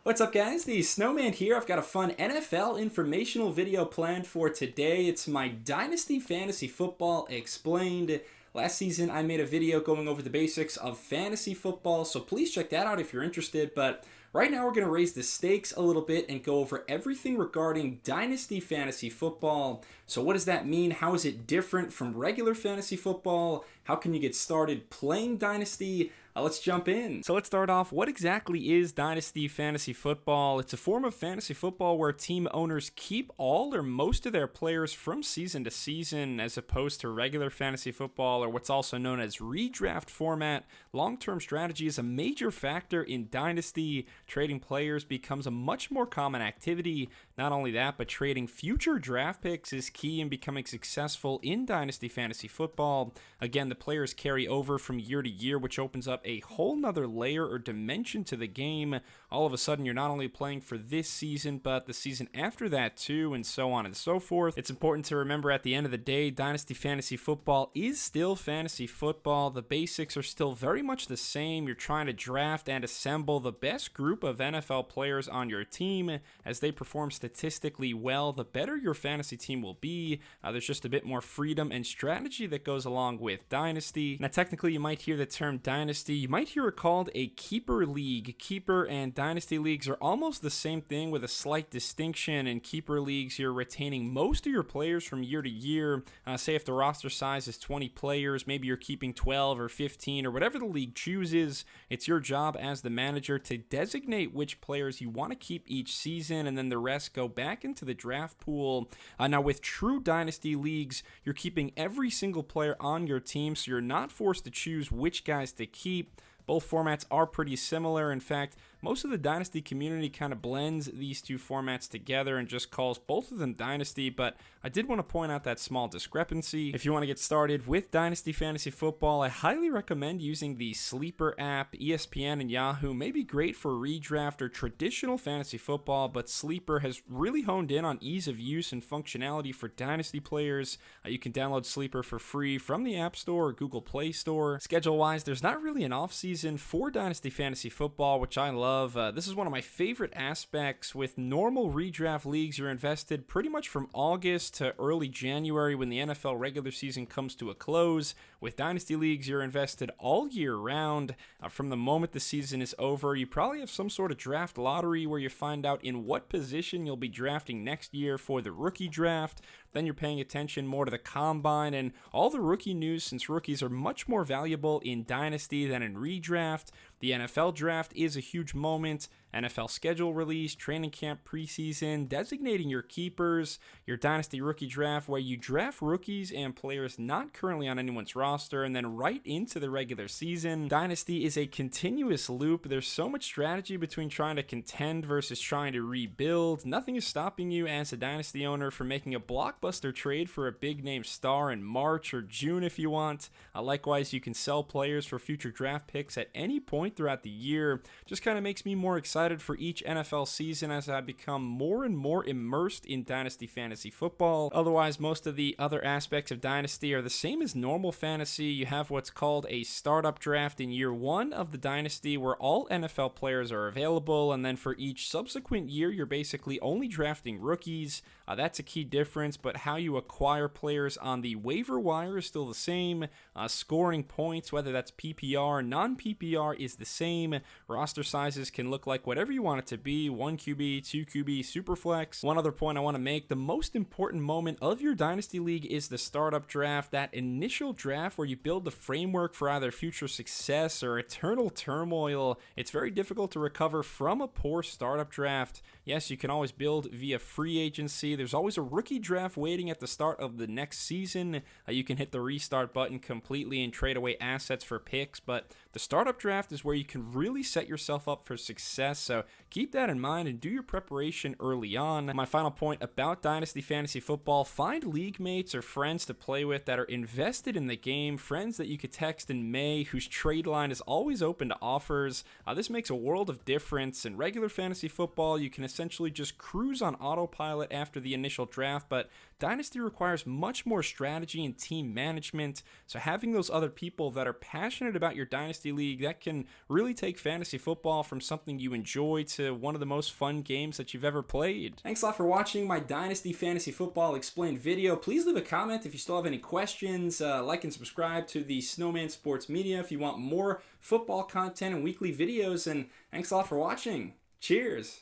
What's up, guys? The Snowman here. I've got a fun NFL informational video planned for today. It's my Dynasty Fantasy Football Explained. Last season, I made a video going over the basics of fantasy football, so please check that out if you're interested. But right now, we're going to raise the stakes a little bit and go over everything regarding Dynasty Fantasy Football. So what does that mean? How is it different from regular fantasy football? How can you get started playing Dynasty? Let's jump in. So let's start off. What exactly is Dynasty Fantasy Football? It's a form of fantasy football where team owners keep all or most of their players from season to season, as opposed to regular fantasy football, or what's also known as redraft format. Long-term strategy is a major factor in Dynasty. Trading players becomes a much more common activity. Not only that, but trading future draft picks is key in becoming successful in Dynasty Fantasy Football. Again, the players carry over from year to year, which opens up a whole nother layer or dimension to the game. All of a sudden, you're not only playing for this season, but the season after that too, and so on and so forth. It's important to remember at the end of the day, Dynasty Fantasy Football is still fantasy football. The basics are still very much the same. You're trying to draft and assemble the best group of NFL players on your team. As they perform statistically well, the better your fantasy team will be. There's just a bit more freedom and strategy that goes along with Dynasty. Now, technically, you might hear the term Dynasty. You might hear it called a keeper league. Keeper and Dynasty leagues are almost the same thing with a slight distinction. In keeper leagues, you're retaining most of your players from year to year. Say if the roster size is 20 players, maybe you're keeping 12 or 15 or whatever the league chooses. It's your job as the manager to designate which players you want to keep each season, and then the rest go back into the draft pool. Now, with true Dynasty leagues, you're keeping every single player on your team, so you're not forced to choose which guys to keep. Both formats are pretty similar. In fact, most of the Dynasty community kind of blends these two formats together and just calls both of them Dynasty, but I did want to point out that small discrepancy. If you want to get started with Dynasty Fantasy Football, I highly recommend using the Sleeper app. ESPN and Yahoo may be great for redraft or traditional fantasy football, but Sleeper has really honed in on ease of use and functionality for Dynasty players. You can download Sleeper for free from the App Store or Google Play Store. Schedule-wise, there's not really an off-season for Dynasty Fantasy Football, which I love. This is one of my favorite aspects. With normal redraft leagues, you're invested pretty much from August to early January when the NFL regular season comes to a close. With Dynasty leagues, you're invested all year round. From the moment the season is over, you probably have some sort of draft lottery where you find out in what position you'll be drafting next year for the rookie draft. Then you're paying attention more to the combine and all the rookie news, since rookies are much more valuable in Dynasty than in redraft. The NFL draft is a huge moment. NFL schedule release, training camp preseason, designating your keepers, your Dynasty rookie draft where you draft rookies and players not currently on anyone's roster, and then right into the regular season. Dynasty is a continuous loop. There's so much strategy between trying to contend versus trying to rebuild. Nothing is stopping you as a Dynasty owner from making a blockbuster trade for a big name star in March or June if you want. Likewise, you can sell players for future draft picks at any point throughout the year. Just kind of makes me more excited for each NFL season as I become more and more immersed in Dynasty Fantasy Football. Otherwise, most of the other aspects of Dynasty are the same as normal fantasy. You have what's called a startup draft in year one of the Dynasty, where all NFL players are available, and then for each subsequent year, you're basically only drafting rookies. That's a key difference, but how you acquire players on the waiver wire is still the same. Scoring points, whether that's PPR, non-PPR, is the same. Roster sizes can look like whatever you want it to be, 1 QB, 2 QB, Superflex. One other point I want to make, the most important moment of your Dynasty League is the startup draft, that initial draft where you build the framework for either future success or eternal turmoil. It's very difficult to recover from a poor startup draft. Yes, you can always build via free agency. There's always a rookie draft waiting at the start of the next season. You can hit the restart button completely and trade away assets for picks, but the startup draft is where you can really set yourself up for success. So keep that in mind and do your preparation early on. My final point about Dynasty Fantasy Football, find league mates or friends to play with that are invested in the game, friends that you could text in May, whose trade line is always open to offers. This makes a world of difference. In regular fantasy football, you can essentially just cruise on autopilot after the initial draft, but Dynasty requires much more strategy and team management, so having those other people that are passionate about your Dynasty League, that can really take fantasy football from something you enjoy to one of the most fun games that you've ever played. Thanks a lot for watching my Dynasty Fantasy Football Explained video. Please leave a comment if you still have any questions. Like and subscribe to the Snowman Sports Media if you want more football content and weekly videos, and thanks a lot for watching. Cheers!